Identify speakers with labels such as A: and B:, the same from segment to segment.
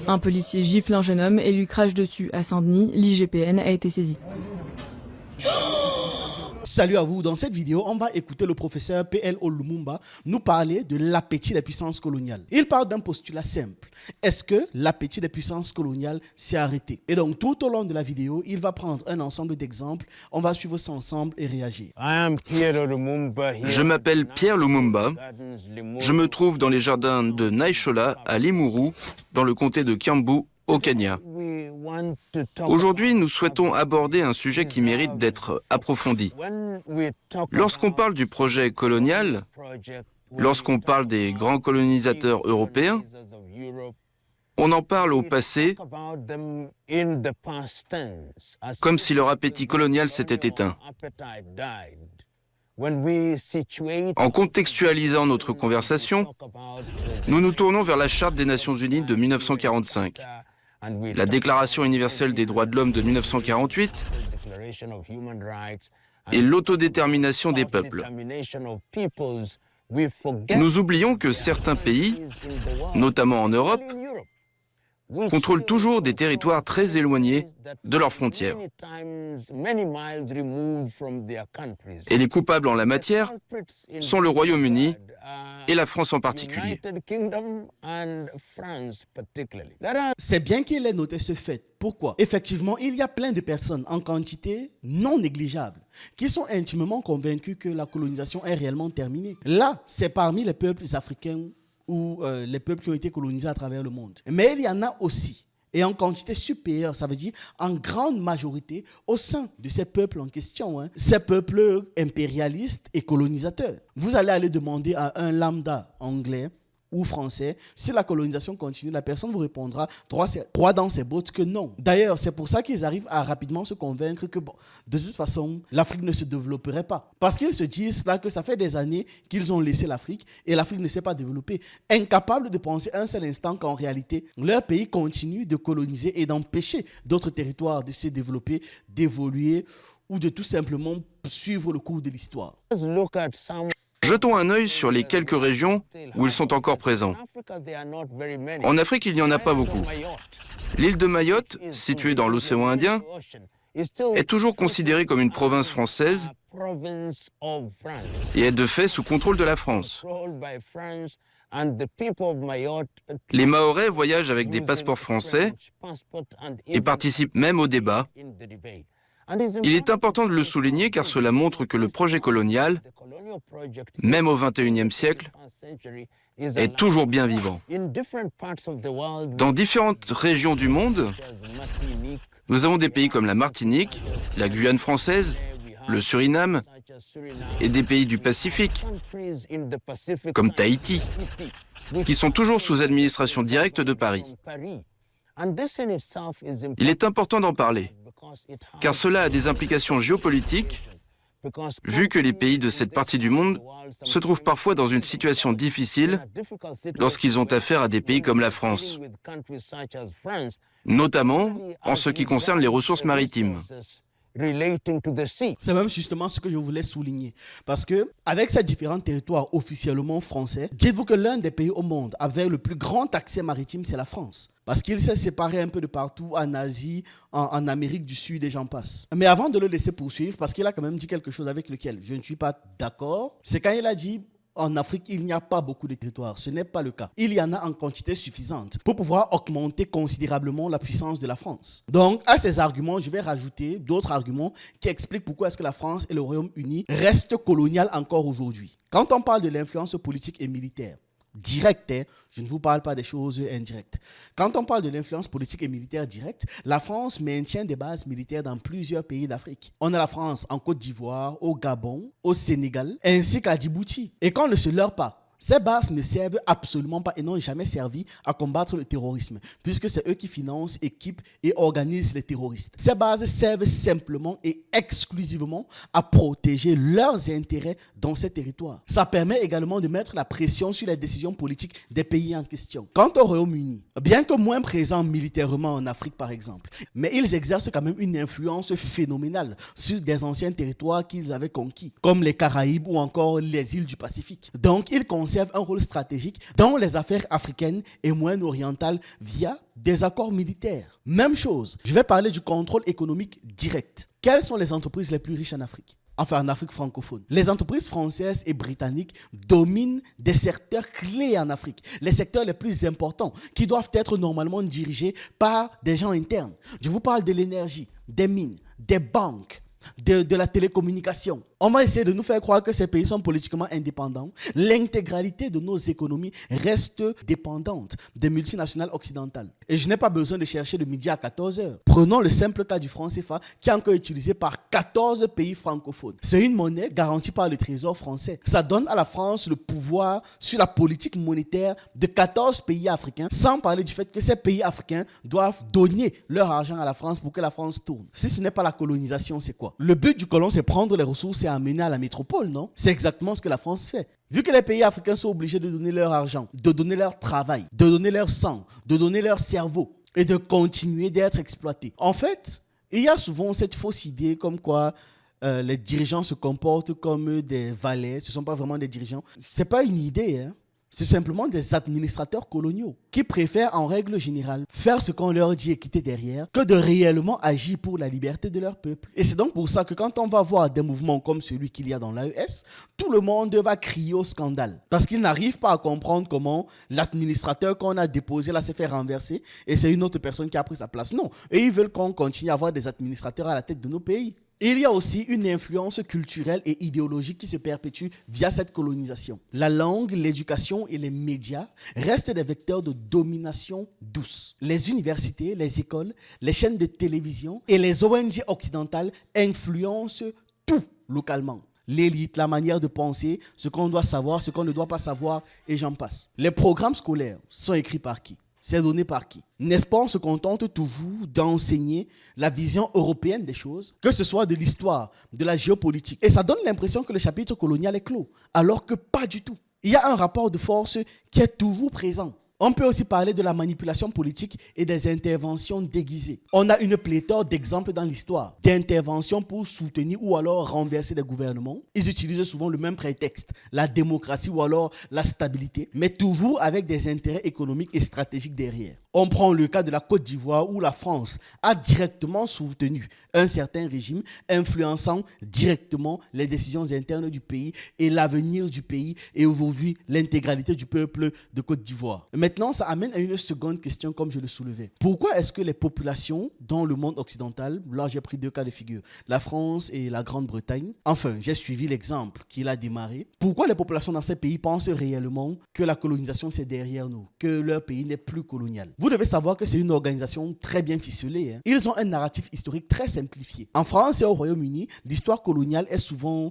A: Un policier gifle un jeune homme et lui crache dessus. À Saint-Denis, l'IGPN a été saisi.
B: Salut à vous, dans cette vidéo, on va écouter le professeur P.L.O. Lumumba nous parler de l'appétit des puissances coloniales. Il parle d'un postulat simple. Est-ce que l'appétit des puissances coloniales s'est arrêté? Et donc tout au long de la vidéo, il va prendre un ensemble d'exemples, on va suivre ça ensemble et réagir.
C: Je m'appelle Pierre Lumumba. Je me trouve dans les jardins de Naishola à Limuru, dans le comté de Kiambu, au Kenya. Aujourd'hui, nous souhaitons aborder un sujet qui mérite d'être approfondi. Lorsqu'on parle du projet colonial, lorsqu'on parle des grands colonisateurs européens, on en parle au passé comme si leur appétit colonial s'était éteint. En contextualisant notre conversation, nous nous tournons vers la Charte des Nations Unies de 1945, la Déclaration universelle des droits de l'homme de 1948 et l'autodétermination des peuples. Nous oublions que certains pays, notamment en Europe, contrôlent toujours des territoires très éloignés de leurs frontières. Et les coupables en la matière sont le Royaume-Uni et la France en particulier.
B: C'est bien qu'il ait noté ce fait. Pourquoi? Effectivement, il y a plein de personnes en quantité non négligeable qui sont intimement convaincues que la colonisation est réellement terminée. Là, c'est parmi les peuples africains ou les peuples qui ont été colonisés à travers le monde. Mais il y en a aussi, et en quantité supérieure, ça veut dire en grande majorité, au sein de ces peuples en question, ces peuples impérialistes et colonisateurs. Vous allez aller demander à un lambda anglais ou français, si la colonisation continue, la personne vous répondra droit dans ses bottes que non. D'ailleurs, c'est pour ça qu'ils arrivent à rapidement se convaincre que, bon, de toute façon, l'Afrique ne se développerait pas. Parce qu'ils se disent là que ça fait des années qu'ils ont laissé l'Afrique et l'Afrique ne s'est pas développée. Incapables de penser un seul instant qu'en réalité, leur pays continue de coloniser et d'empêcher d'autres territoires de se développer, d'évoluer ou de tout simplement suivre le cours de l'histoire.
C: Jetons un œil sur les quelques régions où ils sont encore présents. En Afrique, il n'y en a pas beaucoup. L'île de Mayotte, située dans l'océan Indien, est toujours considérée comme une province française et est de fait sous contrôle de la France. Les Mahorais voyagent avec des passeports français et participent même au débat. Il est important de le souligner car cela montre que le projet colonial, même au XXIe siècle, est toujours bien vivant. Dans différentes régions du monde, nous avons des pays comme la Martinique, la Guyane française, le Suriname et des pays du Pacifique, comme Tahiti, qui sont toujours sous administration directe de Paris. Il est important d'en parler, car cela a des implications géopolitiques, vu que les pays de cette partie du monde se trouvent parfois dans une situation difficile lorsqu'ils ont affaire à des pays comme la France, notamment en ce qui concerne les ressources maritimes.
B: C'est même justement ce que je voulais souligner. Parce que, avec ces différents territoires officiellement français, dites-vous que l'un des pays au monde avec le plus grand accès maritime, c'est la France. Parce qu'il s'est séparé un peu de partout, en Asie, en Amérique du Sud et j'en passe. Mais avant de le laisser poursuivre, parce qu'il a quand même dit quelque chose avec lequel je ne suis pas d'accord, c'est quand il a dit en Afrique, il n'y a pas beaucoup de territoires. Ce n'est pas le cas. Il y en a en quantité suffisante pour pouvoir augmenter considérablement la puissance de la France. Donc, à ces arguments, je vais rajouter d'autres arguments qui expliquent pourquoi est-ce que la France et le Royaume-Uni restent coloniales encore aujourd'hui. Quand on parle de l'influence politique et militaire, directe, je ne vous parle pas des choses indirectes. Quand on parle de l'influence politique et militaire directe, la France maintient des bases militaires dans plusieurs pays d'Afrique. On a la France en Côte d'Ivoire, au Gabon, au Sénégal, ainsi qu'à Djibouti. Et qu'on ne se leurre pas, ces bases ne servent absolument pas et n'ont jamais servi à combattre le terrorisme, puisque c'est eux qui financent, équipent et organisent les terroristes. Ces bases servent simplement et exclusivement à protéger leurs intérêts dans ces territoires. Ça permet également de mettre la pression sur les décisions politiques des pays en question. Quant au Royaume-Uni, bien que moins présents militairement en Afrique par exemple, mais ils exercent quand même une influence phénoménale sur des anciens territoires qu'ils avaient conquis, comme les Caraïbes ou encore les îles du Pacifique. Donc, ils conserve un rôle stratégique dans les affaires africaines et moyen-orientales via des accords militaires. Même chose, je vais parler du contrôle économique direct. Quelles sont les entreprises les plus riches en Afrique ? Enfin, en Afrique francophone. Les entreprises françaises et britanniques dominent des secteurs clés en Afrique, les secteurs les plus importants qui doivent être normalement dirigés par des gens internes. Je vous parle de l'énergie, des mines, des banques, de la télécommunication. On va essayer de nous faire croire que ces pays sont politiquement indépendants. L'intégralité de nos économies reste dépendante des multinationales occidentales. Et je n'ai pas besoin de chercher de midi à 14h. Prenons le simple cas du franc CFA qui est encore utilisé par 14 pays francophones. C'est une monnaie garantie par le Trésor français. Ça donne à la France le pouvoir sur la politique monétaire de 14 pays africains, sans parler du fait que ces pays africains doivent donner leur argent à la France pour que la France tourne. Si ce n'est pas la colonisation, c'est quoi ? Le but du colon, c'est prendre les ressources et amener à la métropole, non ? C'est exactement ce que la France fait. Vu que les pays africains sont obligés de donner leur argent, de donner leur travail, de donner leur sang, de donner leur cerveau et de continuer d'être exploités. En fait, il y a souvent cette fausse idée comme quoi les dirigeants se comportent comme des valets. Ce ne sont pas vraiment des dirigeants. Ce n'est pas une idée, hein. C'est simplement des administrateurs coloniaux qui préfèrent en règle générale faire ce qu'on leur dit et quitter derrière que de réellement agir pour la liberté de leur peuple. Et c'est donc pour ça que quand on va voir des mouvements comme celui qu'il y a dans l'AES, tout le monde va crier au scandale. Parce qu'ils n'arrivent pas à comprendre comment l'administrateur qu'on a déposé là s'est fait renverser et c'est une autre personne qui a pris sa place. Non, et ils veulent qu'on continue à avoir des administrateurs à la tête de nos pays. Il y a aussi une influence culturelle et idéologique qui se perpétue via cette colonisation. La langue, l'éducation et les médias restent des vecteurs de domination douce. Les universités, les écoles, les chaînes de télévision et les ONG occidentales influencent tout localement. L'élite, la manière de penser, ce qu'on doit savoir, ce qu'on ne doit pas savoir, et j'en passe. Les programmes scolaires sont écrits par qui ? C'est donné par qui ? N'est-ce pas, on se contente toujours d'enseigner la vision européenne des choses, que ce soit de l'histoire, de la géopolitique. Et ça donne l'impression que le chapitre colonial est clos, alors que pas du tout. Il y a un rapport de force qui est toujours présent. On peut aussi parler de la manipulation politique et des interventions déguisées. On a une pléthore d'exemples dans l'histoire, d'interventions pour soutenir ou alors renverser des gouvernements. Ils utilisent souvent le même prétexte, la démocratie ou alors la stabilité, mais toujours avec des intérêts économiques et stratégiques derrière. On prend le cas de la Côte d'Ivoire où la France a directement soutenu un certain régime, influençant directement les décisions internes du pays et l'avenir du pays et aujourd'hui l'intégralité du peuple de Côte d'Ivoire. Maintenant, ça amène à une seconde question comme je le soulevais. Pourquoi est-ce que les populations dans le monde occidental, là j'ai pris deux cas de figure, la France et la Grande-Bretagne, enfin j'ai suivi l'exemple qu'il a démarré, pourquoi les populations dans ces pays pensent réellement que la colonisation c'est derrière nous, que leur pays n'est plus colonial? Vous devez savoir que c'est une organisation très bien ficelée. Ils ont un narratif historique très simplifié. En France et au Royaume-Uni, l'histoire coloniale est souvent...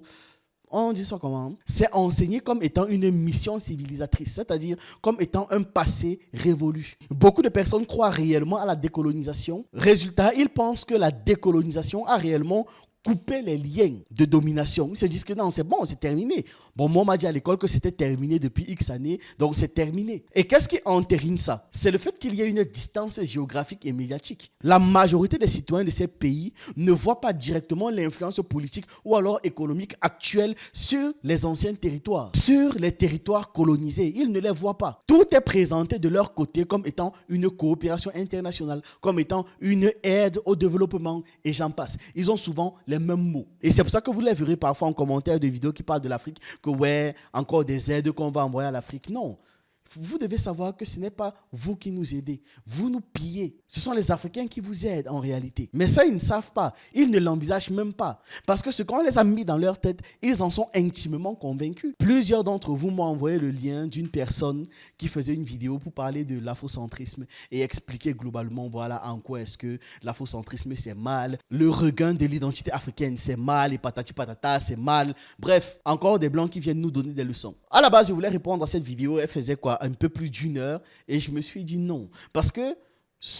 B: On dit ça comment ? C'est enseigné comme étant une mission civilisatrice, c'est-à-dire comme étant un passé révolu. Beaucoup de personnes croient réellement à la décolonisation. Résultat, ils pensent que la décolonisation a réellement couper les liens de domination. Ils se disent que non, c'est bon, c'est terminé. Bon, moi, on m'a dit à l'école que c'était terminé depuis X années, donc c'est terminé. Et qu'est-ce qui entérine ça ? C'est le fait qu'il y ait une distance géographique et médiatique. La majorité des citoyens de ces pays ne voient pas directement l'influence politique ou alors économique actuelle sur les anciens territoires, sur les territoires colonisés. Ils ne les voient pas. Tout est présenté de leur côté comme étant une coopération internationale, comme étant une aide au développement, et j'en passe. Ils ont souvent les mêmes mots. Et c'est pour ça que vous les verrez parfois en commentaire de vidéos qui parlent de l'Afrique, que ouais, encore des aides qu'on va envoyer à l'Afrique. Non. Vous devez savoir que ce n'est pas vous qui nous aidez. Vous nous pillez. Ce sont les Africains qui vous aident en réalité. Mais ça, ils ne savent pas. Ils ne l'envisagent même pas. Parce que ce qu'on les a mis dans leur tête, ils en sont intimement convaincus. Plusieurs d'entre vous m'ont envoyé le lien d'une personne qui faisait une vidéo pour parler de l'afrocentrisme et expliquer globalement, voilà, en quoi est-ce que l'afrocentrisme, c'est mal. Le regain de l'identité africaine, c'est mal. Et patati patata, c'est mal. Bref, encore des Blancs qui viennent nous donner des leçons. À la base, je voulais répondre à cette vidéo. Elle faisait quoi ? Un peu plus d'une heure, et je me suis dit non. Parce que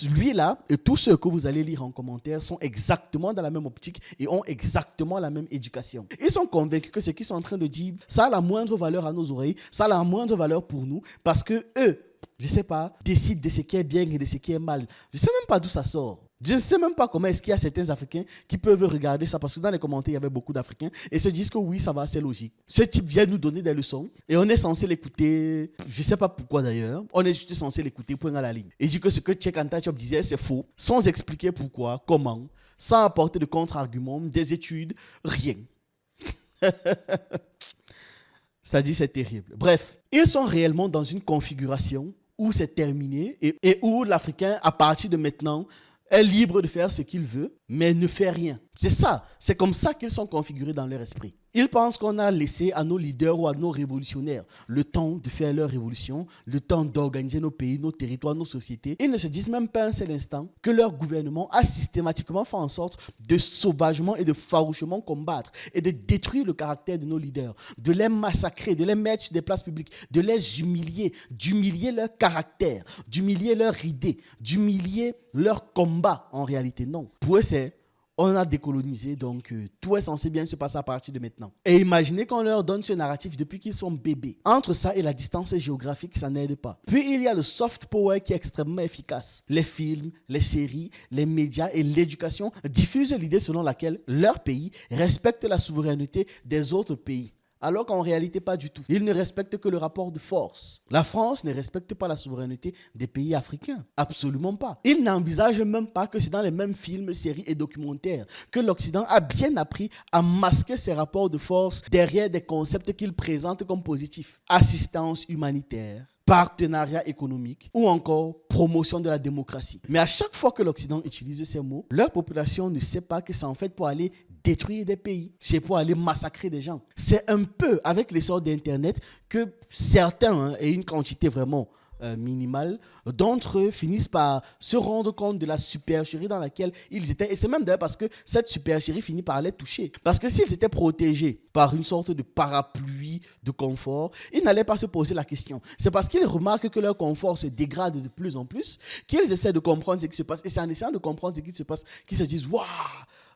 B: lui-là et tous ceux que vous allez lire en commentaire sont exactement dans la même optique et ont exactement la même éducation. Ils sont convaincus que ce qu'ils sont en train de dire, ça a la moindre valeur à nos oreilles, ça a la moindre valeur pour nous, parce que eux, je ne sais pas, décident de ce qui est bien et de ce qui est mal. Je ne sais même pas d'où ça sort. Je ne sais même pas comment est-ce qu'il y a certains Africains qui peuvent regarder ça, parce que dans les commentaires, il y avait beaucoup d'Africains, et se disent que oui, ça va, c'est logique. Ce type vient nous donner des leçons, et on est censé l'écouter, je ne sais pas pourquoi d'ailleurs, on est juste censé l'écouter, point à la ligne. Et dit que ce que Cheikh Anta Diop disait, c'est faux, sans expliquer pourquoi, comment, sans apporter de contre-arguments, des études, rien. Ça dit, c'est terrible. Bref, ils sont réellement dans une configuration où c'est terminé et où l'Africain, à partir de maintenant, est libre de faire ce qu'il veut, mais ne fait rien. C'est ça, c'est comme ça qu'ils sont configurés dans leur esprit. Ils pensent qu'on a laissé à nos leaders ou à nos révolutionnaires le temps de faire leur révolution, le temps d'organiser nos pays, nos territoires, nos sociétés. Ils ne se disent même pas un seul instant que leur gouvernement a systématiquement fait en sorte de sauvagement et de farouchement combattre et de détruire le caractère de nos leaders, de les massacrer, de les mettre sur des places publiques, de les humilier, d'humilier leur caractère, d'humilier leur idée, d'humilier leur combat en réalité. Non. Pour eux, c'est on a décolonisé, donc tout est censé bien se passer à partir de maintenant. Et imaginez qu'on leur donne ce narratif depuis qu'ils sont bébés. Entre ça et la distance géographique, ça n'aide pas. Puis il y a le soft power qui est extrêmement efficace. Les films, les séries, les médias et l'éducation diffusent l'idée selon laquelle leur pays respecte la souveraineté des autres pays. Alors qu'en réalité, pas du tout. Ils ne respectent que le rapport de force. La France ne respecte pas la souveraineté des pays africains. Absolument pas. Ils n'envisagent même pas que c'est dans les mêmes films, séries et documentaires que l'Occident a bien appris à masquer ses rapports de force derrière des concepts qu'il présente comme positifs. Assistance humanitaire, partenariat économique ou encore promotion de la démocratie. Mais à chaque fois que l'Occident utilise ces mots, leur population ne sait pas que c'est en fait pour aller détruire des pays, c'est pour aller massacrer des gens. C'est un peu avec l'essor d'Internet que certains, et une quantité vraiment minimale, d'entre eux finissent par se rendre compte de la supercherie dans laquelle ils étaient. Et c'est même d'ailleurs parce que cette supercherie finit par les toucher. Parce que s'ils étaient protégés par une sorte de parapluie de confort, ils n'allaient pas se poser la question. C'est parce qu'ils remarquent que leur confort se dégrade de plus en plus qu'ils essaient de comprendre ce qui se passe. Et c'est en essayant de comprendre ce qui se passe qu'ils se disent « Waouh !»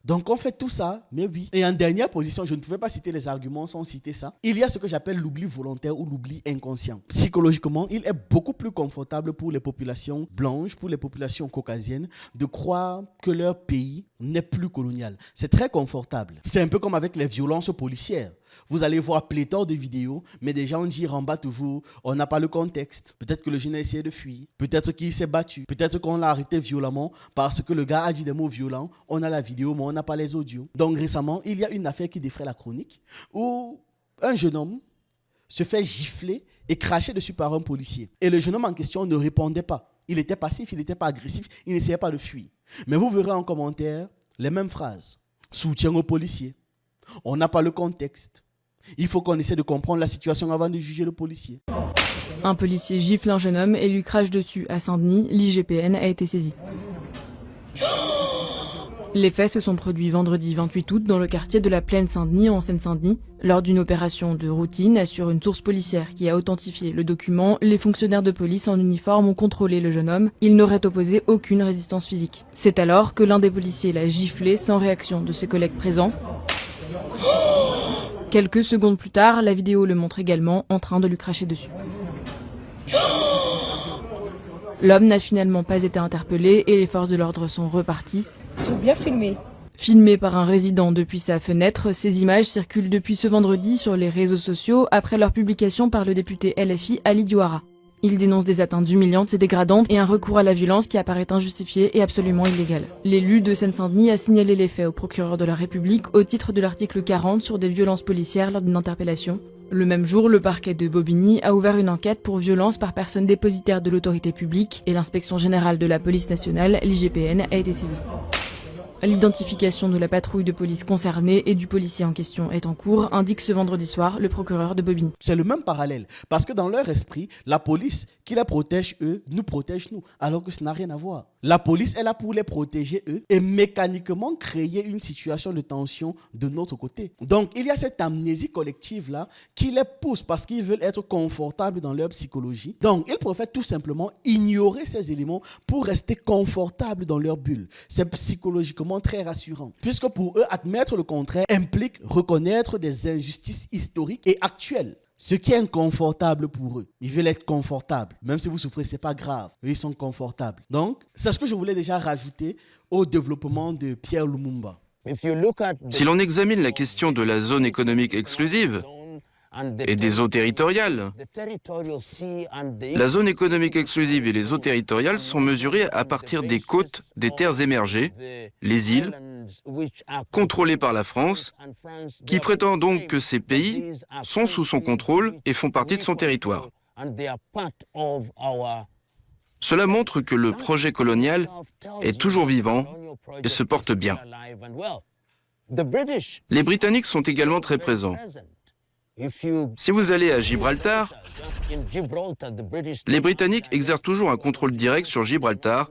B: Donc on fait tout ça, mais oui. Et en dernière position, je ne pouvais pas citer les arguments sans citer ça. Il y a ce que j'appelle l'oubli volontaire ou l'oubli inconscient. Psychologiquement, il est beaucoup plus confortable pour les populations blanches, pour les populations caucasiennes, de croire que leur pays n'est plus colonial. C'est très confortable. C'est un peu comme avec les violences policières. Vous allez voir pléthore de vidéos, mais des gens disent en bas toujours, on n'a pas le contexte. Peut-être que le jeune a essayé de fuir. Peut-être qu'il s'est battu. Peut-être qu'on l'a arrêté violemment parce que le gars a dit des mots violents. On a la vidéo, mais on n'a pas les audios. Donc récemment, il y a une affaire qui défraie la chronique où un jeune homme se fait gifler et cracher dessus par un policier. Et le jeune homme en question ne répondait pas. Il était passif, il n'était pas agressif, il n'essayait pas de fuir. Mais vous verrez en commentaire les mêmes phrases. Soutien aux policiers. On n'a pas le contexte. Il faut qu'on essaie de comprendre la situation avant de juger le policier.
A: Un policier gifle un jeune homme et lui crache dessus. À Saint-Denis, l'IGPN a été saisi. Les faits se sont produits vendredi 28 août dans le quartier de la Plaine Saint-Denis en Seine-Saint-Denis. Lors d'une opération de routine, assure une source policière qui a authentifié le document, les fonctionnaires de police en uniforme ont contrôlé le jeune homme. Il n'aurait opposé aucune résistance physique. C'est alors que l'un des policiers l'a giflé sans réaction de ses collègues présents. Quelques secondes plus tard, la vidéo le montre également en train de lui cracher dessus. L'homme n'a finalement pas été interpellé et les forces de l'ordre sont reparties.
D: Bien filmé.
A: Filmé par un résident depuis sa fenêtre, ces images circulent depuis ce vendredi sur les réseaux sociaux après leur publication par le député LFI Ali Diouara. Il dénonce des atteintes humiliantes et dégradantes et un recours à la violence qui apparaît injustifié et absolument illégal. L'élu de Seine-Saint-Denis a signalé les faits au procureur de la République au titre de l'article 40 sur des violences policières lors d'une interpellation. Le même jour, le parquet de Bobigny a ouvert une enquête pour violence par personne dépositaire de l'autorité publique et l'inspection générale de la police nationale, l'IGPN, a été saisie. L'identification de la patrouille de police concernée et du policier en question est en cours, indique ce vendredi soir le procureur de Bobigny.
B: C'est le même parallèle, parce que dans leur esprit, la police qui les protège eux, nous protège nous, alors que ça n'a rien à voir. La police est là pour les protéger eux et mécaniquement créer une situation de tension de notre côté. Donc il y a cette amnésie collective là qui les pousse parce qu'ils veulent être confortables dans leur psychologie. Donc ils préfèrent tout simplement ignorer ces éléments pour rester confortables dans leur bulle. C'est psychologiquement très rassurant, puisque pour eux, admettre le contraire implique reconnaître des injustices historiques et actuelles. Ce qui est inconfortable pour eux. Ils veulent être confortables. Même si vous souffrez, c'est pas grave. Eux, ils sont confortables. Donc, c'est ce que je voulais déjà rajouter au développement de Pierre Lumumba.
C: Si l'on examine la question de la zone économique exclusive et des eaux territoriales, la zone économique exclusive et les eaux territoriales sont mesurées à partir des côtes des terres émergées, les îles, contrôlées par la France, qui prétend donc que ces pays sont sous son contrôle et font partie de son territoire. Cela montre que le projet colonial est toujours vivant et se porte bien. Les Britanniques sont également très présents. Si vous allez à Gibraltar, les Britanniques exercent toujours un contrôle direct sur Gibraltar.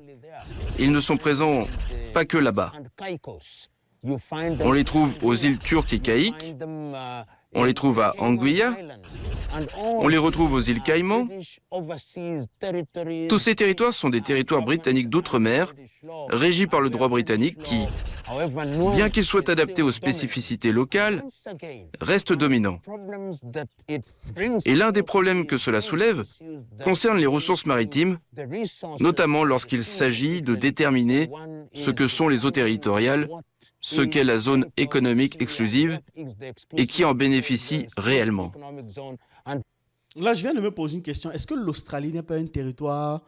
C: Ils ne sont présents pas que là-bas. On les trouve aux îles Turques et Caïques, on les trouve à Anguilla, on les retrouve aux îles Caïmans. Tous ces territoires sont des territoires britanniques d'outre-mer, régis par le droit britannique qui, bien qu'il soit adapté aux spécificités locales, reste dominant. Et l'un des problèmes que cela soulève concerne les ressources maritimes, notamment lorsqu'il s'agit de déterminer ce que sont les eaux territoriales, ce qu'est la zone économique exclusive et qui en bénéficie réellement.
B: Là, je viens de me poser une question. Est-ce que l'Australie n'est pas un territoire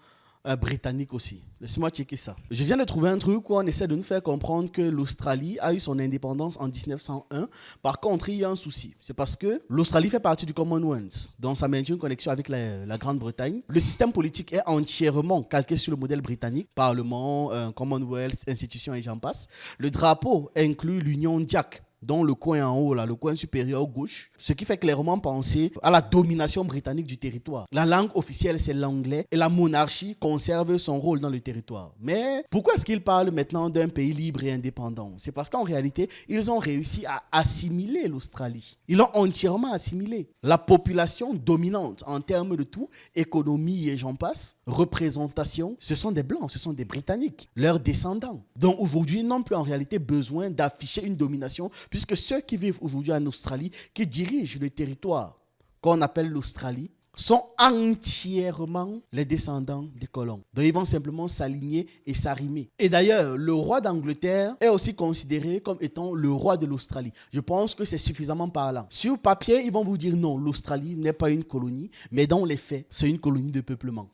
B: britannique aussi? Laissez-moi checker ça. Je viens de trouver un truc où on essaie de nous faire comprendre que l'Australie a eu son indépendance en 1901. Par contre, il y a un souci. C'est parce que l'Australie fait partie du Commonwealth, donc ça maintient une connexion avec la Grande-Bretagne. Le système politique est entièrement calqué sur le modèle britannique. Parlement, Commonwealth, institutions et j'en passe. Le drapeau inclut l'Union Jack, dont le coin en haut, là, le coin supérieur gauche, ce qui fait clairement penser à la domination britannique du territoire. La langue officielle, c'est l'anglais et la monarchie conserve son rôle dans le territoire. Mais pourquoi est-ce qu'ils parlent maintenant d'un pays libre et indépendant? C'est parce qu'en réalité, ils ont réussi à assimiler l'Australie. Ils l'ont entièrement assimilé. La population dominante en termes de tout, économie et j'en passe, représentation, ce sont des Blancs, ce sont des Britanniques, leurs descendants. Donc aujourd'hui, ils n'ont plus en réalité besoin d'afficher une domination puisque ceux qui vivent aujourd'hui en Australie, qui dirigent le territoire qu'on appelle l'Australie, sont entièrement les descendants des colons. Donc ils vont simplement s'aligner et s'arrimer. Et d'ailleurs, le roi d'Angleterre est aussi considéré comme étant le roi de l'Australie. Je pense que c'est suffisamment parlant. Sur papier, ils vont vous dire non, l'Australie n'est pas une colonie, mais dans les faits, c'est une colonie de peuplement.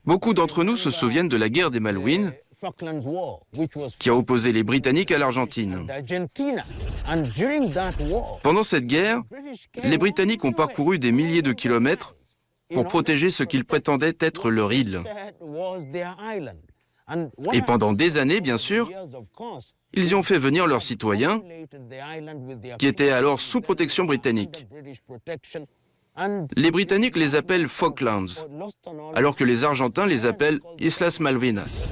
C: Beaucoup d'entre nous se souviennent de la guerre des Malouines, qui a opposé les Britanniques à l'Argentine. Pendant cette guerre, les Britanniques ont parcouru des milliers de kilomètres pour protéger ce qu'ils prétendaient être leur île. Et pendant des années, bien sûr, ils y ont fait venir leurs citoyens, qui étaient alors sous protection britannique. Les Britanniques les appellent Falklands, alors que les Argentins les appellent Islas Malvinas.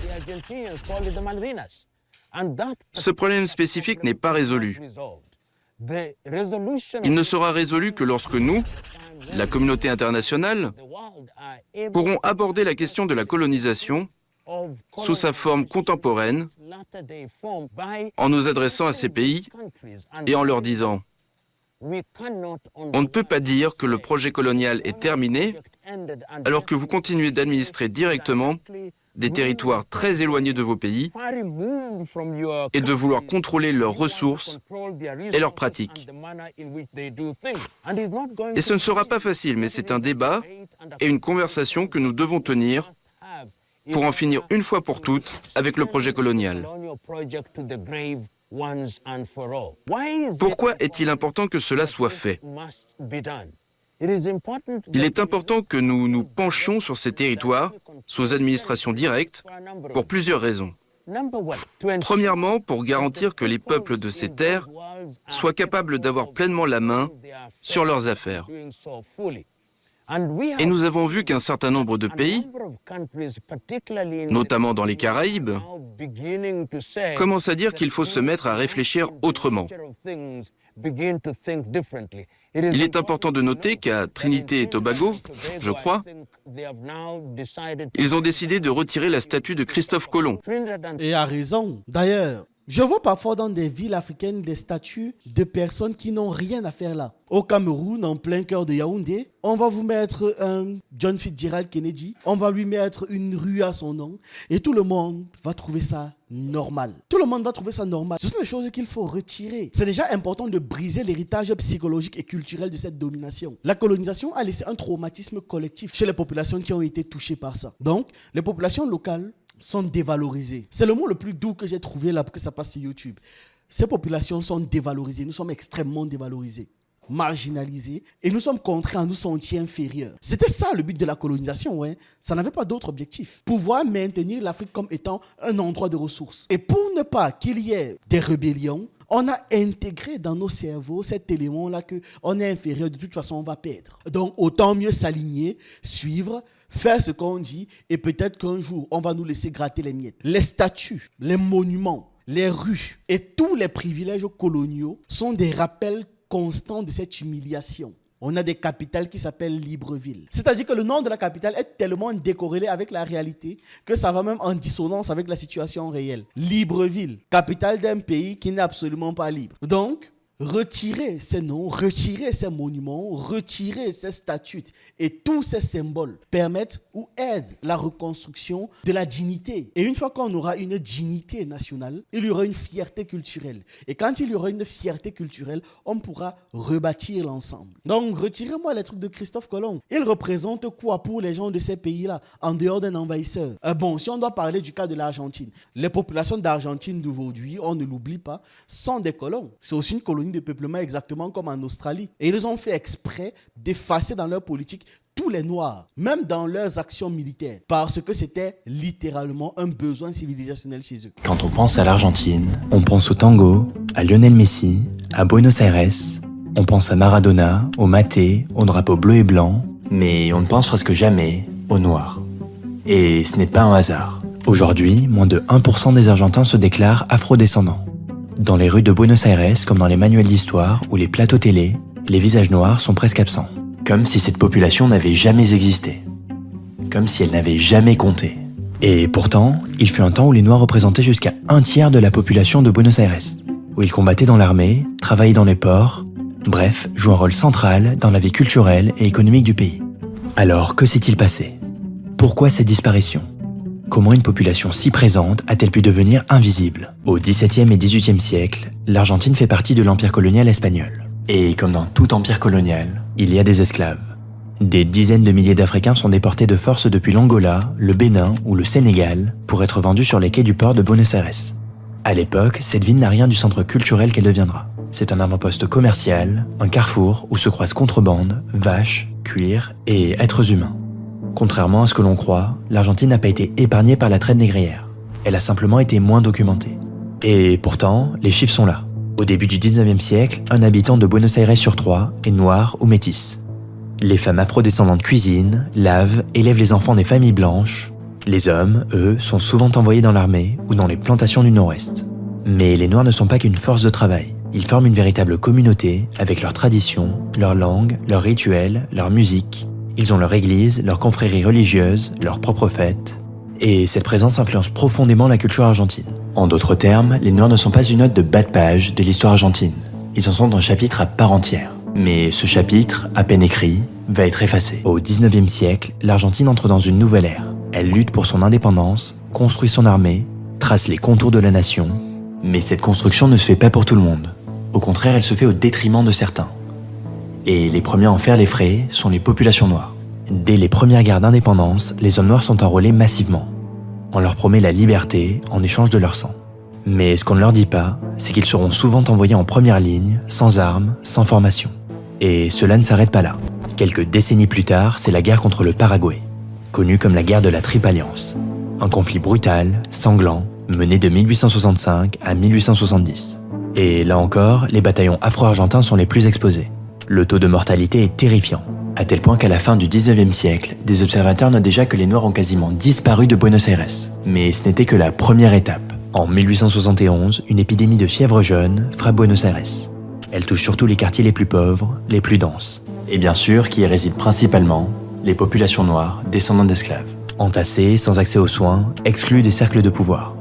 C: Ce problème spécifique n'est pas résolu. Il ne sera résolu que lorsque nous, la communauté internationale, pourrons aborder la question de la colonisation sous sa forme contemporaine, en nous adressant à ces pays et en leur disant: on ne peut pas dire que le projet colonial est terminé alors que vous continuez d'administrer directement des territoires très éloignés de vos pays et de vouloir contrôler leurs ressources et leurs pratiques. Et ce ne sera pas facile, mais c'est un débat et une conversation que nous devons tenir pour en finir une fois pour toutes avec le projet colonial. Pourquoi est-il important que cela soit fait? Il est important que nous nous penchions sur ces territoires sous administration directe pour plusieurs raisons. Premièrement, pour garantir que les peuples de ces terres soient capables d'avoir pleinement la main sur leurs affaires. Et nous avons vu qu'un certain nombre de pays, notamment dans les Caraïbes, commencent à dire qu'il faut se mettre à réfléchir autrement. Il est important de noter qu'à Trinité et Tobago, je crois, ils ont décidé de retirer la statue de Christophe Colomb.
B: Et à raison. D'ailleurs, Je vois parfois dans des villes africaines des statues de personnes qui n'ont rien à faire là. Au Cameroun, en plein cœur de Yaoundé, on va vous mettre un John Fitzgerald Kennedy, on va lui mettre une rue à son nom et tout le monde va trouver ça normal. Tout le monde va trouver ça normal. Ce sont des choses qu'il faut retirer. C'est déjà important de briser l'héritage psychologique et culturel de cette domination. La colonisation a laissé un traumatisme collectif chez les populations qui ont été touchées par ça. Donc, les populations locales sont dévalorisées. C'est le mot le plus doux que j'ai trouvé là pour que ça passe sur YouTube. Ces populations sont dévalorisées. Nous sommes extrêmement dévalorisés, marginalisés, et nous sommes contraints à nous sentir inférieurs. C'était ça le but de la colonisation, ouais. Ça n'avait pas d'autre objectif. Pouvoir maintenir l'Afrique comme étant un endroit de ressources. Et pour ne pas qu'il y ait des rébellions, on a intégré dans nos cerveaux cet élément-là qu'on est inférieur, de toute façon on va perdre. Donc autant mieux s'aligner, suivre, faire ce qu'on dit, et peut-être qu'un jour on va nous laisser gratter les miettes. Les statues, les monuments, les rues et tous les privilèges coloniaux sont des rappels constants de cette humiliation. On a des capitales qui s'appellent Libreville. C'est-à-dire que le nom de la capitale est tellement décorrélé avec la réalité que ça va même en dissonance avec la situation réelle. Libreville, capitale d'un pays qui n'est absolument pas libre. Donc, retirer ces noms, retirer ces monuments, retirer ces statues et tous ces symboles permettent ou aident la reconstruction de la dignité. Et une fois qu'on aura une dignité nationale, il y aura une fierté culturelle. Et quand il y aura une fierté culturelle, on pourra rebâtir l'ensemble. Donc, retirez-moi les trucs de Christophe Colomb. Il représente quoi pour les gens de ces pays-là, en dehors d'un envahisseur? Bon, si on doit parler du cas de l'Argentine, les populations d'Argentine d'aujourd'hui, on ne l'oublie pas, sont des colons. C'est aussi une colonie de peuplement exactement comme en Australie. Et ils ont fait exprès d'effacer dans leur politique tous les Noirs, même dans leurs actions militaires, parce que c'était littéralement un besoin civilisationnel chez eux.
D: Quand on pense à l'Argentine, on pense au tango, à Lionel Messi, à Buenos Aires, on pense à Maradona, au maté, au drapeau bleu et blanc, mais on ne pense presque jamais aux Noirs. Et ce n'est pas un hasard. Aujourd'hui, moins de 1% des Argentins se déclarent afrodescendants. Dans les rues de Buenos Aires, comme dans les manuels d'histoire ou les plateaux télé, les visages noirs sont presque absents. Comme si cette population n'avait jamais existé. Comme si elle n'avait jamais compté. Et pourtant, il fut un temps où les Noirs représentaient jusqu'à 1/3 de la population de Buenos Aires, où ils combattaient dans l'armée, travaillaient dans les ports, bref, jouaient un rôle central dans la vie culturelle et économique du pays. Alors, que s'est-il passé? Pourquoi cette disparition? Comment une population si présente a-t-elle pu devenir invisible? Au XVIIe et XVIIIe siècle, l'Argentine fait partie de l'empire colonial espagnol. Et comme dans tout empire colonial, il y a des esclaves. Des dizaines de milliers d'Africains sont déportés de force depuis l'Angola, le Bénin ou le Sénégal pour être vendus sur les quais du port de Buenos Aires. À l'époque, cette ville n'a rien du centre culturel qu'elle deviendra. C'est un avant-poste commercial, un carrefour où se croisent contrebande, vaches, cuir et êtres humains. Contrairement à ce que l'on croit, l'Argentine n'a pas été épargnée par la traite négrière. Elle a simplement été moins documentée. Et pourtant, les chiffres sont là. Au début du 19e siècle, un habitant de Buenos Aires sur 3 est noir ou métis. Les femmes afrodescendantes cuisinent, lavent, élèvent les enfants des familles blanches. Les hommes, eux, sont souvent envoyés dans l'armée ou dans les plantations du Nord-Ouest. Mais les Noirs ne sont pas qu'une force de travail. Ils forment une véritable communauté avec leurs traditions, leur langue, leurs rituels, leur musique. Ils ont leur église, leur confrérie religieuse, leurs propres fêtes. Et cette présence influence profondément la culture argentine. En d'autres termes, les Noirs ne sont pas une note de bas de page de l'histoire argentine. Ils en sont un chapitre à part entière. Mais ce chapitre, à peine écrit, va être effacé. Au 19e siècle, l'Argentine entre dans une nouvelle ère. Elle lutte pour son indépendance, construit son armée, trace les contours de la nation. Mais cette construction ne se fait pas pour tout le monde. Au contraire, elle se fait au détriment de certains. Et les premiers à en faire les frais sont les populations noires. Dès les premières guerres d'indépendance, les hommes noirs sont enrôlés massivement. On leur promet la liberté en échange de leur sang. Mais ce qu'on ne leur dit pas, c'est qu'ils seront souvent envoyés en première ligne, sans armes, sans formation. Et cela ne s'arrête pas là. Quelques décennies plus tard, c'est la guerre contre le Paraguay, connue comme la guerre de la Triple Alliance. Un conflit brutal, sanglant, mené de 1865 à 1870. Et là encore, les bataillons afro-argentins sont les plus exposés. Le taux de mortalité est terrifiant, à tel point qu'à la fin du 19e siècle, des observateurs notent déjà que les Noirs ont quasiment disparu de Buenos Aires. Mais ce n'était que la première étape. En 1871, une épidémie de fièvre jaune frappe Buenos Aires. Elle touche surtout les quartiers les plus pauvres, les plus denses. Et bien sûr, qui y résident principalement les populations noires, descendantes d'esclaves. Entassés, sans accès aux soins, exclus des cercles de pouvoir.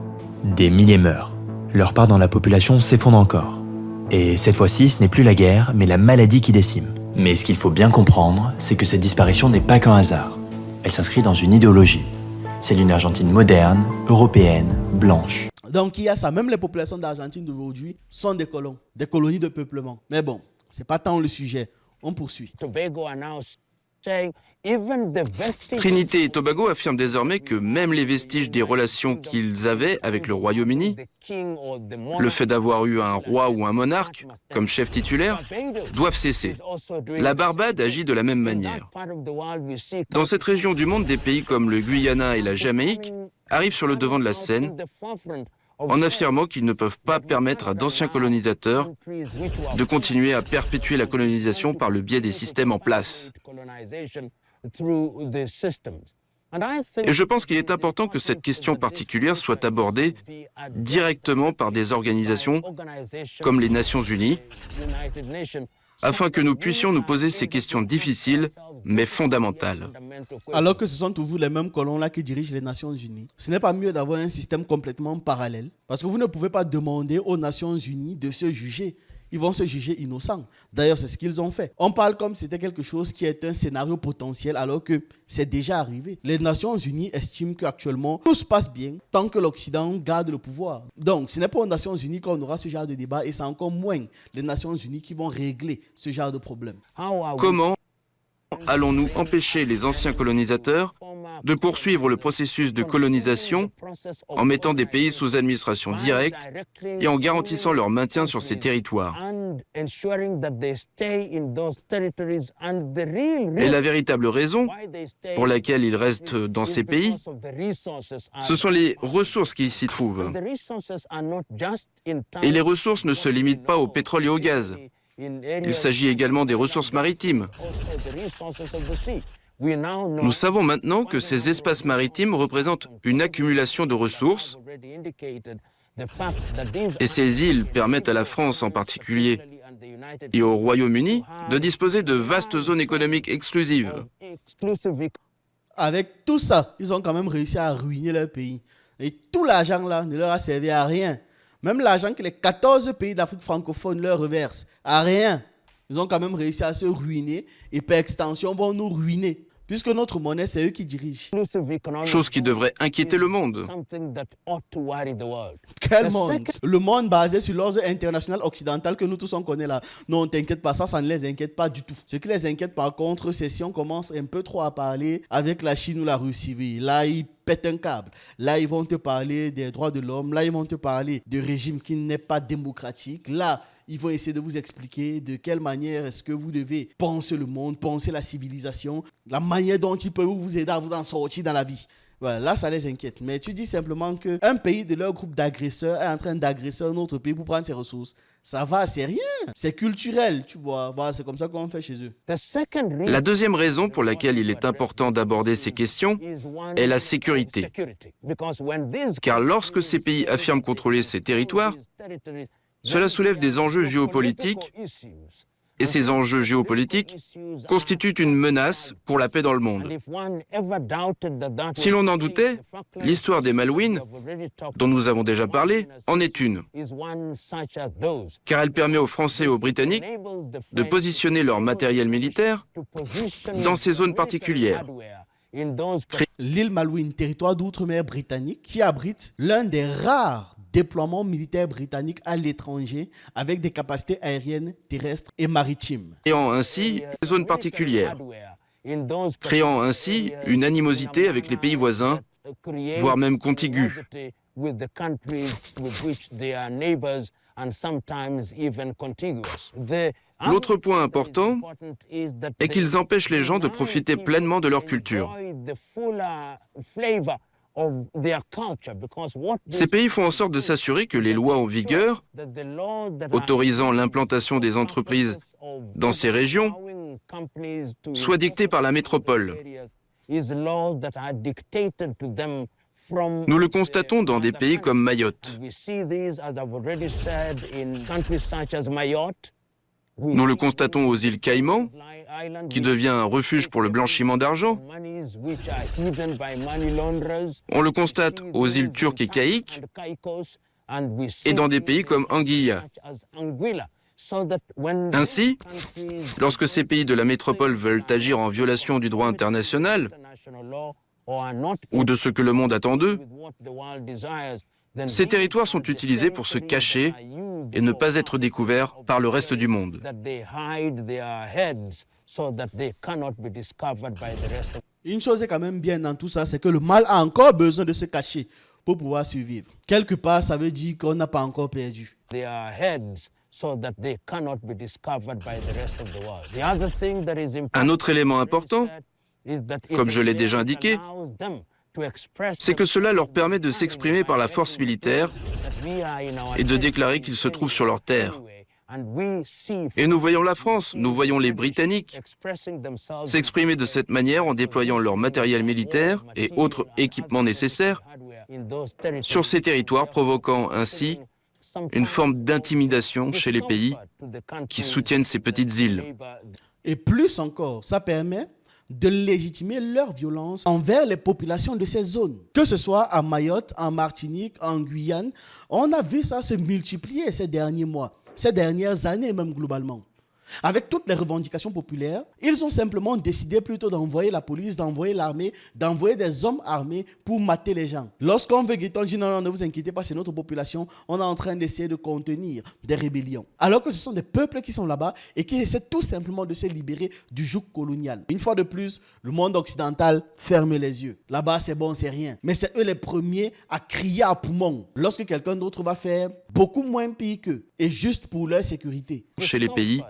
D: Des milliers meurent. leur part dans la population s'effondre encore. Et cette fois-ci, ce n'est plus la guerre, mais la maladie qui décime. Mais ce qu'il faut bien comprendre, c'est que cette disparition n'est pas qu'un hasard. Elle s'inscrit dans une idéologie. C'est une Argentine moderne, européenne, blanche.
B: Donc il y a ça, même les populations d'Argentine d'aujourd'hui sont des colons, des colonies de peuplement. Mais bon, c'est pas tant le sujet, on poursuit.
C: Trinité et Tobago affirment désormais que même les vestiges des relations qu'ils avaient avec le Royaume-Uni, le fait d'avoir eu un roi ou un monarque comme chef titulaire, doivent cesser. La Barbade agit de la même manière. Dans cette région du monde, des pays comme le Guyana et la Jamaïque arrivent sur le devant de la scène en affirmant qu'ils ne peuvent pas permettre à d'anciens colonisateurs de continuer à perpétuer la colonisation par le biais des systèmes en place. Et je pense qu'il est important que cette question particulière soit abordée directement par des organisations comme les Nations Unies, afin que nous puissions nous poser ces questions difficiles, mais fondamentales.
B: Alors que ce sont toujours les mêmes colons-là qui dirigent les Nations Unies. Ce n'est pas mieux d'avoir un système complètement parallèle, parce que vous ne pouvez pas demander aux Nations Unies de se juger. Ils vont se juger innocents. D'ailleurs, c'est ce qu'ils ont fait. On parle comme si c'était quelque chose qui est un scénario potentiel alors que c'est déjà arrivé. Les Nations Unies estiment qu'actuellement, tout se passe bien tant que l'Occident garde le pouvoir. Donc, ce n'est pas aux Nations Unies qu'on aura ce genre de débat et c'est encore moins les Nations Unies qui vont régler ce genre de problème.
C: Comment allons-nous empêcher les anciens colonisateurs de poursuivre le processus de colonisation en mettant des pays sous administration directe et en garantissant leur maintien sur ces territoires? Et la véritable raison pour laquelle ils restent dans ces pays, ce sont les ressources qui s'y trouvent. Et les ressources ne se limitent pas au pétrole et au gaz. Il s'agit également des ressources maritimes. Nous savons maintenant que ces espaces maritimes représentent une accumulation de ressources et ces îles permettent à la France en particulier et au Royaume-Uni de disposer de vastes zones économiques exclusives.
B: Avec tout ça, ils ont quand même réussi à ruiner leur pays. Et tout l'argent là ne leur a servi à rien. Même l'argent que les 14 pays d'Afrique francophone leur reversent, à rien. Ils ont quand même réussi à se ruiner et par extension vont nous ruiner. Puisque notre monnaie, c'est eux qui dirigent.
C: Chose qui devrait inquiéter le monde.
B: Quel monde? Le monde basé sur l'ordre international occidental que nous tous on connaît là. Non, t'inquiète pas, ça ne les inquiète pas du tout. Ce qui les inquiète par contre, c'est si on commence un peu trop à parler avec la Chine ou la Russie. Oui, là, ils pètent un câble. Là, ils vont te parler des droits de l'homme. Là, ils vont te parler de régime qui n'est pas démocratique. Là, ils vont essayer de vous expliquer de quelle manière est-ce que vous devez penser le monde, penser la civilisation, la manière dont ils peuvent vous aider à vous en sortir dans la vie. Voilà, là, ça les inquiète. Mais tu dis simplement qu'un pays de leur groupe d'agresseurs est en train d'agresser un autre pays pour prendre ses ressources. Ça va, c'est rien. C'est culturel, tu vois. Voilà, c'est comme ça qu'on fait chez eux.
C: La deuxième raison pour laquelle il est important d'aborder ces questions est la sécurité. Car lorsque ces pays affirment contrôler ces territoires, cela soulève des enjeux géopolitiques et ces enjeux géopolitiques constituent une menace pour la paix dans le monde. Si l'on en doutait, l'histoire des Malouines, dont nous avons déjà parlé, en est une. Car elle permet aux Français et aux Britanniques de positionner leur matériel militaire dans ces zones particulières.
B: L'île Malouine, territoire d'outre-mer britannique, qui abrite l'un des rares déploiements militaires britanniques à l'étranger avec des capacités aériennes, terrestres et maritimes.
C: Créant ainsi des zones particulières, créant ainsi une animosité avec les pays voisins, voire même contigus. L'autre point important est qu'ils empêchent les gens de profiter pleinement de leur culture. Ces pays font en sorte de s'assurer que les lois en vigueur, autorisant l'implantation des entreprises dans ces régions, soient dictées par la métropole. Nous le constatons dans des pays comme Mayotte. Nous le constatons aux îles Caïmans, qui devient un refuge pour le blanchiment d'argent. On le constate aux îles turques et caïques, et dans des pays comme Anguilla. Ainsi, lorsque ces pays de la métropole veulent agir en violation du droit international ou de ce que le monde attend d'eux, ces territoires sont utilisés pour se cacher et ne pas être découverts par le reste du monde.
B: Une chose est quand même bien dans tout ça, c'est que le mal a encore besoin de se cacher pour pouvoir survivre. Quelque part, ça veut dire qu'on n'a pas encore perdu.
C: Un autre élément important, comme je l'ai déjà indiqué, c'est que cela leur permet de s'exprimer par la force militaire et de déclarer qu'ils se trouvent sur leur terre. Et nous voyons la France, nous voyons les Britanniques s'exprimer de cette manière en déployant leur matériel militaire et autres équipements nécessaires sur ces territoires, provoquant ainsi une forme d'intimidation chez les pays qui soutiennent ces petites îles.
B: Et plus encore, ça permet de légitimer leur violence envers les populations de ces zones. Que ce soit à Mayotte, en Martinique, en Guyane, on a vu ça se multiplier ces derniers mois, ces dernières années même globalement. Avec toutes les revendications populaires, ils ont simplement décidé plutôt d'envoyer la police, d'envoyer l'armée, d'envoyer des hommes armés pour mater les gens. Lorsqu'on veut guetter, on dit non, ne vous inquiétez pas, c'est notre population, on est en train d'essayer de contenir des rébellions. Alors que ce sont des peuples qui sont là-bas et qui essaient tout simplement de se libérer du joug colonial. Une fois de plus, le monde occidental ferme les yeux. Là-bas, c'est bon, c'est rien. Mais c'est eux les premiers à crier à poumon lorsque quelqu'un d'autre va faire beaucoup moins pire qu'eux et juste pour leur sécurité.
C: Chez les pays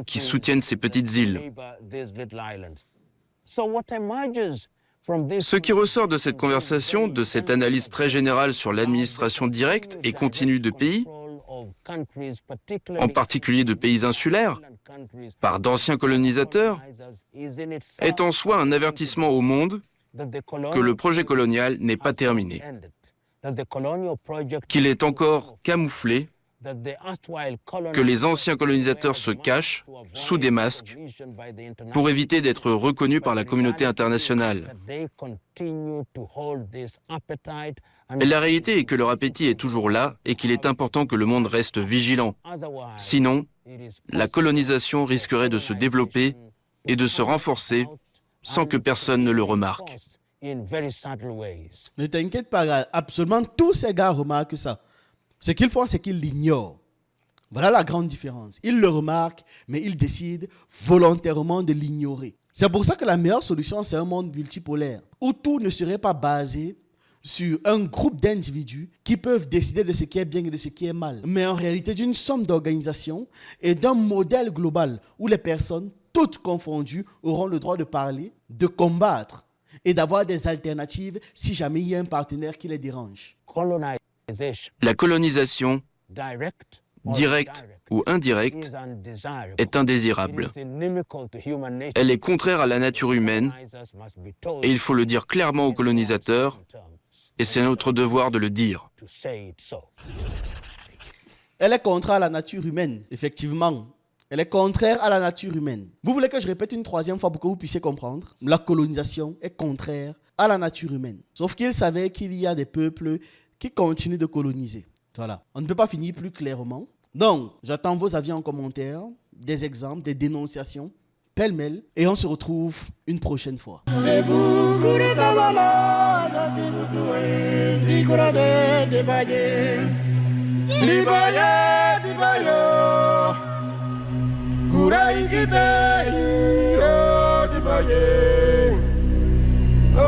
C: qui soutiennent ces petites îles. Ce qui ressort de cette conversation, de cette analyse très générale sur l'administration directe et continue de pays, en particulier de pays insulaires, par d'anciens colonisateurs, est en soi un avertissement au monde que le projet colonial n'est pas terminé, qu'il est encore camouflé, que les anciens colonisateurs se cachent sous des masques pour éviter d'être reconnus par la communauté internationale. Et la réalité est que leur appétit est toujours là et qu'il est important que le monde reste vigilant. Sinon, la colonisation risquerait de se développer et de se renforcer sans que personne ne le remarque.
B: Ne t'inquiète pas, absolument tous ces gars remarquent ça. Ce qu'ils font, c'est qu'ils l'ignorent. Voilà la grande différence. Ils le remarquent, mais ils décident volontairement de l'ignorer. C'est pour ça que la meilleure solution, c'est un monde multipolaire, où tout ne serait pas basé sur un groupe d'individus qui peuvent décider de ce qui est bien et de ce qui est mal, mais en réalité d'une somme d'organisations et d'un modèle global où les personnes, toutes confondues, auront le droit de parler, de combattre et d'avoir des alternatives si jamais il y a un partenaire qui les dérange.
C: La colonisation, directe ou indirecte, est indésirable. Elle est contraire à la nature humaine et il faut le dire clairement aux colonisateurs et c'est notre devoir de le dire.
B: Elle est contraire à la nature humaine, effectivement. Elle est contraire à la nature humaine. Vous voulez que je répète une troisième fois pour que vous puissiez comprendre? La colonisation est contraire à la nature humaine. Sauf qu'ils savaient qu'il y a des peuples qui continuent de coloniser. Voilà. On ne peut pas finir plus clairement. Donc, j'attends vos avis en commentaire, des exemples, des dénonciations, pêle-mêle, et on se retrouve une prochaine fois.
E: Oh,